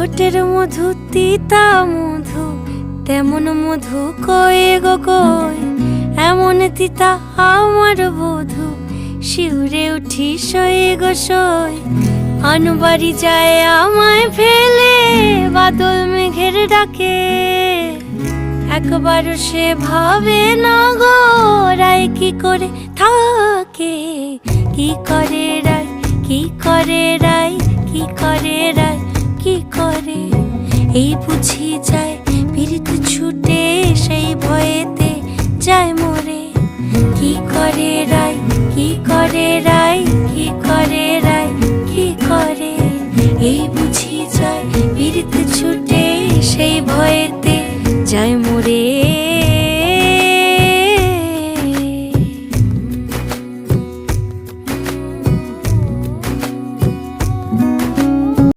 ঠোঁটের মধু তিতা মধু, তেমন মধু কয়ে গো কই, এমন তিতা আমার বধু, শিউরে উঠি সয়ে গো সই। আনবাড়ি যায় আমায় ফেলে বাদল মেঘের ডাকে, একবারও সে ভাবে না গো রায় কি করে থাকে। কি করে রায়, কি করে রায়, কি করে রায়, কি করে। এই বুঝি যায় পীড়িত ছুটে, সেই ভয়েতে যায় মরে। কি করে রায়, কি করে রায়, কি করে রায়, কি করে। এই বুঝি যায় পীড়িত ছুটে, সেই ভয়েতে যায় মরে।